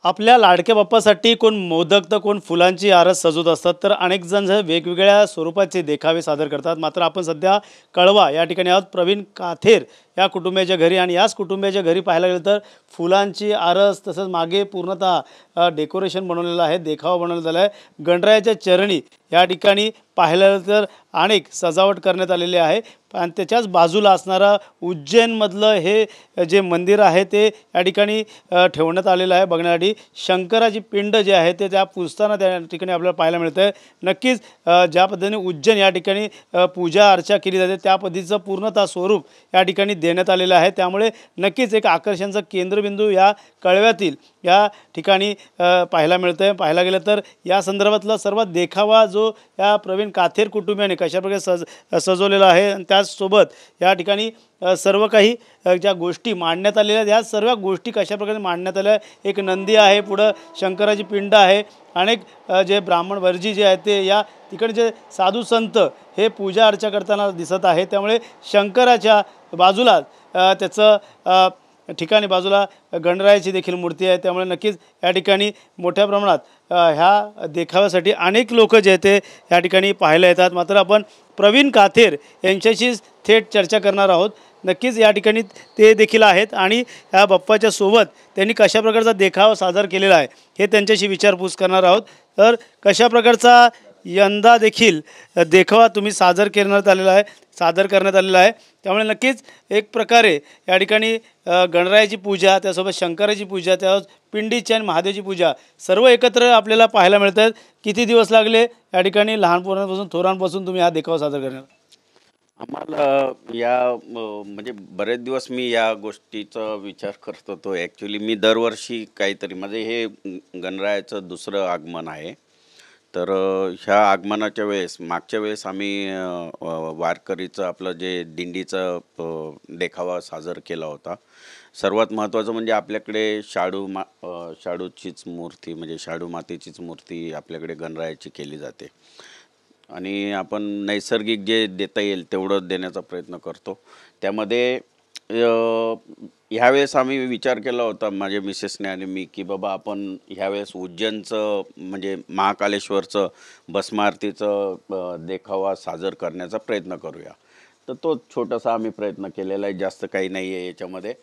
आपल्या लाडक्या बाप्पासाठी कोण मोदक तर कोण फुलांची आरस सजवत असतात, तर अनेक जण वेगवेगळ्या स्वरूपाचे देखावे सादर करतात। मात्र आपण सध्या कळवा या ठिकाणी आहोत, प्रवीण काथेर या कुटुंबियाच्या घरी। आणि याच कुटुंबियाच्या घरी पाहायला गेलं तर फुलांची आरस, तसंच मागे पूर्णतः डेकोरेशन बनवलेलं आहे, देखावा बनवलेला आहे। गणरायाच्या चरणी या ठिकाणी पाहायला गेलं तर अनेक सजावट करण्यात आलेली आहे। आणि त्याच्याच बाजूला असणारा उज्जैनमधलं हे जे मंदिर आहे ते या ठिकाणी ठेवण्यात आलेलं आहे बघण्यासाठी। शंकराची पिंड जे आहे ते त्या पुजताना त्या ठिकाणी आपल्याला पाहायला मिळतं आहे। नक्कीच ज्या पद्धतीने उज्जैन या ठिकाणी पूजा अर्चा केली जाते त्या पद्धतीचं पूर्णतः स्वरूप या ठिकाणी देण्यात आलेलं आहे। त्यामुळे नक्कीच एक आकर्षणाचा केंद्रबिंदू या कळव्यातील या ठिकाणी पाहायला मिळतं आहे। पाहायला गेलं तर या संदर्भातला सर्व देखावा जो या प्रवीण काथेर कुटुंबियाने कशाप्रकारे सजवलेला आहे, आणि त्याचसोबत या ठिकाणी सर्व काही ज्या गोष्टी मांडण्यात आलेल्या आहेत, या सर्व गोष्टी कशाप्रकारे मांडण्यात आल्या। एक नंदी आहे, पुढं शंकराची पिंड आहे, अनेक जे ब्राह्मण वर्जी जे आहेत ते या तिकडचे साधू संत हे पूजा अर्चा करताना दिसत आहे। त्यामुळे शंकराच्या बाजूला त्याचं ठिकाणी बाजूला गणरायाची देखील मूर्ती आहे। त्यामुळे नक्कीच या ठिकाणी मोठ्या प्रमाणात ह्या देखाव्यासाठी अनेक लोक जे आहेत ते या ठिकाणी पाहायला येतात। मात्र आपण प्रवीण काथेर यांच्याशी थेट चर्चा करणार आहोत। नक्कीच या ठिकाणी ते देखील आहेत आणि या बाप्पाच्या सोबत त्यांनी कशा प्रकारचा देखावा सादर केलेला आहे हे त्यांच्याशी विचारपूस करणार आहोत। तर कशा प्रकारचा यंदा देखील देखावा तुम्ही सादर करण्यात आलेला आहे, त्यामुळे नक्कीच एक प्रकारे या ठिकाणी गणरायाची पूजा, त्यासोबत शंकराची पूजा, त्यासोबत पिंडीची आणि महादेवची पूजा सर्व एकत्र आपल्याला पाहायला मिळतात। किती दिवस लागले या ठिकाणी लहान पोरांपासून थोरांपासून तुम्ही हा देखावा सादर करण्यात? आम्हाला म्हणजे बरेच दिवस मी या गोष्टीचा विचार करत होतो। ॲक्च्युली मी दरवर्षी काहीतरी म्हणजे हे गणरायाचं दुसरं आगमन आहे। तर ह्या आगमनाच्या वेळेस मागच्या वेळेस आम्ही वारकरीचं आपलं जे दिंडीचं देखावा सादर केला होता। सर्वात महत्त्वाचं म्हणजे आपल्याकडे शाडूचीच मूर्ती म्हणजे शाडू मातेचीच मूर्ती आपल्याकडे गणरायाची केली जाते आणि आपण नैसर्गिक जे देता येईल तेवढं देण्याचा प्रयत्न करतो। त्यामध्ये ह्यावेळेस आम्ही विचार केला होता माझ्या मिसेसने आणि मी की बाबा आपण ह्यावेळेस उज्जैनचं म्हणजे महाकालेश्वरचं भस्मारतीचं देखावा सादर करण्याचा प्रयत्न करूया। तर तो छोटासा आम्ही प्रयत्न केलेला आहे, जास्त काही नाही आहे याच्यामध्ये।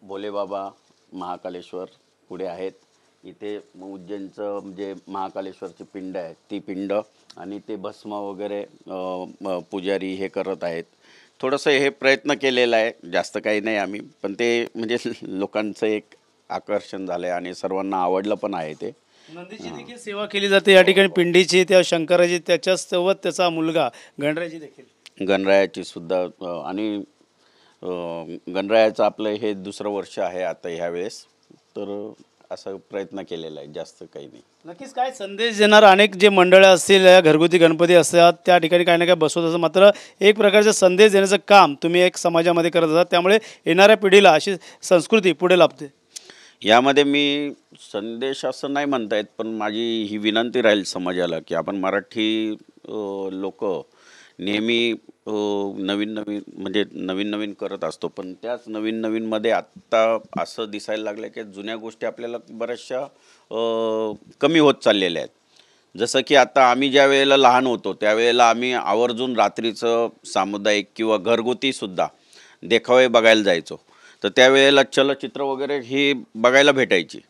भोलेबाबा महाकालेश्वर पुढे आहेत, इथे उज्जैनचं म्हणजे महाकालेश्वरची पिंड आहे ती पिंड आणि ते भस्म वगैरे पुजारी हे करत आहेत। थोडंसं हे प्रयत्न केलेला आहे, जास्त काही नाही आम्ही, पण ते म्हणजे लोकांचं एक आकर्षण झालं आहे आणि सर्वांना आवडलं पण आहे। ते नंदीची देखील सेवा केली जाते या ठिकाणी, पिंडीची, त्या शंकराची, त्याच्यासोबत त्याचा मुलगा गणरायाची देखील, गणरायाची सुद्धा आणि गणरायाचं आपलं हे दुसरं वर्ष आहे आता ह्यावेळेस। तर असा प्रयत्न केलेला आहे, जास्त काही नाही। नक्कीच काय संदेश देणार अनेक जे मंडळं असतील, घरगुती गणपती असतात त्या ठिकाणी काही ना काही बसवत असतात, मात्र एक प्रकारचा संदेश देण्याचं काम तुम्ही एक समाजामध्ये करत असतात, त्यामुळे येणाऱ्या पिढीला अशी संस्कृती पुढे लाभते। यामध्ये मी संदेश असं नाही म्हणता येत, पण माझी ही विनंती राहील समाजाला की आपण मराठी लोक नेहमी नवीन नवीन करत असतो, पण त्याच नवीनमध्ये आत्ता असं दिसायला लागलं की जुन्या गोष्टी आपल्याला बऱ्याचशा कमी होत चाललेल्या आहेत। जसं की आता आम्ही ज्या वेळेला लहान होतो त्यावेळेला आम्ही आवर्जून रात्रीचं सामुदायिक किंवा घरगुतीसुद्धा देखावे बघायला जायचो। तर त्यावेळेला चलचित्र वगैरे ही बघायला भेटायची,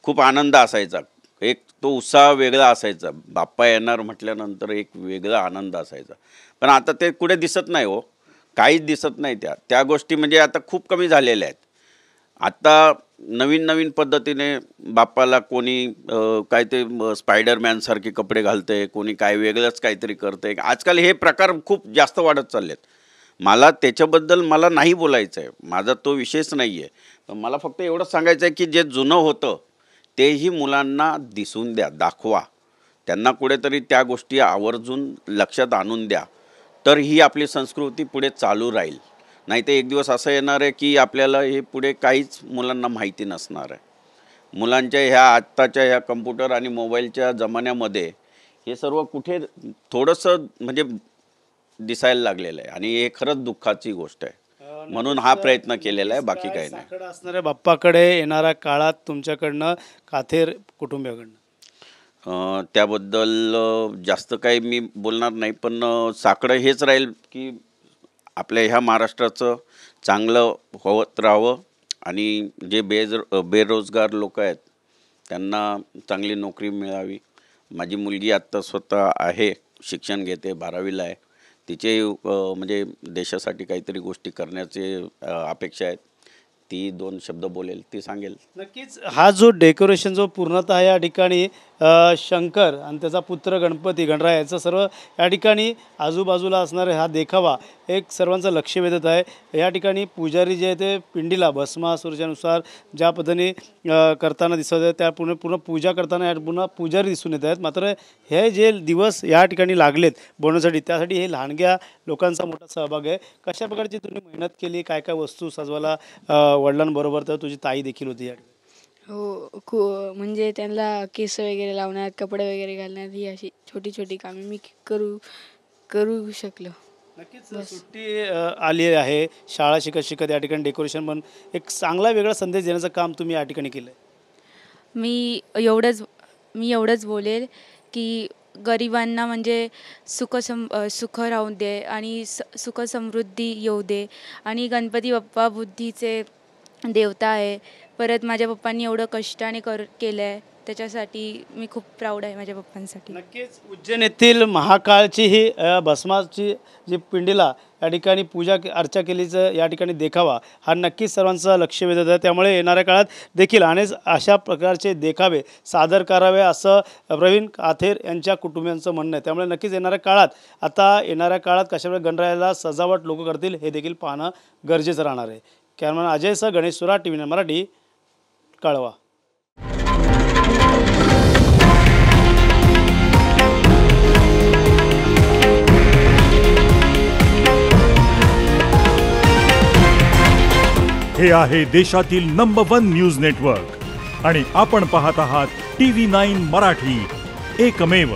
खूप आनंद असायचा, एक तो उत्साह वेगळा असायचा। बाप्पा येणार म्हटल्यानंतर एक वेगळा आनंद असायचा, पण आता ते कुठे दिसत नाही हो, काहीच दिसत नाही। त्या गोष्टी म्हणजे आता खूप कमी झालेल्या आहेत। आता नवीन पद्धतीने बाप्पाला कोणी काय ते स्पायडरमॅनसारखे कपडे घालते, कोणी काय वेगळंच काहीतरी करते। आजकाल हे प्रकार खूप जास्त वाढत चालले आहेत। मला त्याच्याबद्दल मला नाही बोलायचं आहे, माझा तो विषयच नाही आहे, पण मला फक्त एवढंच सांगायचं आहे की जे जुनं होतं तेही मुलांना दिसून द्या, दाखवा, त्यांना कुठेतरी त्या गोष्टी आवर्जून लक्षात आणून द्या, तर ही आपली संस्कृती पुढे चालू राहील। नाही तर एक दिवस असं येणार आहे की आपल्याला हे पुढे काहीच मुलांना माहिती नसणार आहे। मुलांच्या ह्या आत्ताच्या ह्या कम्प्युटर आणि मोबाईलच्या जमान्यामध्ये हे सर्व कुठे थोडंसं म्हणजे दिसायला लागलेलं आहे आणि हे खरंच दुःखाची गोष्ट आहे। म्हणून हा प्रयत्न केलेला आहे, बाकी काही नाही. साकडं असणाऱ्या बाप्पाकडे येणाऱ्या काळात तुमच्याकडनं काथेर कुटुंबियाकडनं त्याबद्दल जास्त काही मी बोलणार नाही, पण साकडं हेच राहील की आपल्या ह्या महाराष्ट्राचं चांगलं होत राहावं आणि जे बेरोजगार लोक आहेत त्यांना चांगली नोकरी मिळावी. माझी मुलगी आत्ता स्वतः आहे, शिक्षण घेते, 12वीला आहे. तिचे म्हणजे देशासाठी काहीतरी गोष्टी करण्याचे अपेक्षा आहेत. ती 2 शब्द बोलेल, ती सांगेल. नक्कीच हा जो डेकोरेशन जो पूर्णतः या ठिकाणी शंकर आणि त्याचा पुत्र गणपती गणराय याचं सर्व या ठिकाणी आजूबाजूला असणारे हा देखावा एक सर्वांचं लक्ष वेधत आहे. या ठिकाणी पुजारी जे आहे ते पिंडीला भस्मासुरानुसार ज्या पद्धतीने करताना दिसत आहे त्या पूर्ण पूजा करताना पुन्हा पुजारी दिसून येत आहेत. मात्र हे जे दिवस या ठिकाणी लागलेत बनवण्यासाठी त्यासाठी हे लहानग्या लोकांचा मोठा सहभाग आहे. कशा प्रकारची तुम्ही मेहनत केली, काय काय वस्तू सजवायला वडिलांबरोबर तर तुझी ताई देखील होती या ठिकाणी? हो म्हणजे त्यांना केस वगैरे लावण्यात, कपडे वगैरे घालण्यात ही अशी छोटी छोटी कामे मी करू शकलो. नक्कीच सुट्टी आली आहे, शाळा शिकत या ठिकाणी डेकोरेशन पण एक चांगला वेगळा संदेश देण्याचं काम तुम्ही या ठिकाणी केलं आहे. मी एवढंच बोलेल की गरिबांना म्हणजे सुख राहू दे आणि सुख समृद्धी येऊ दे. आणि गणपती बाप्पा बुद्धीचे देवता आहे. परत माझ्या पप्पांनी एवढं कष्टाने केलं आहे, त्याच्यासाठी मी खूप प्राऊड आहे माझ्या पप्पांसाठी. नक्कीच उज्जैन येथील महाकाळची ही भस्माची जी पिंडीला या ठिकाणी पूजा अर्चा केलीचं या ठिकाणी देखावा हा नक्कीच सर्वांचं लक्ष वेधत आहे. त्यामुळे येणाऱ्या काळात देखील अनेक अशा प्रकारचे देखावे सादर करावे असं प्रवीण काथेर यांच्या कुटुंबियांचं म्हणणं आहे. त्यामुळे नक्कीच येणाऱ्या काळात कशाप्रकारे गणरायाला सजावट लोक करतील हे देखील पाहणं गरजेचं राहणार आहे. कॅमेरामॅन अजयसह गणेश सुरा, TV9 मराठी, कळवा. हे आहे देशातील नंबर 1 न्यूज नेटवर्क आणि आपण पाहत आहात TV9 मराठी, एकमेव.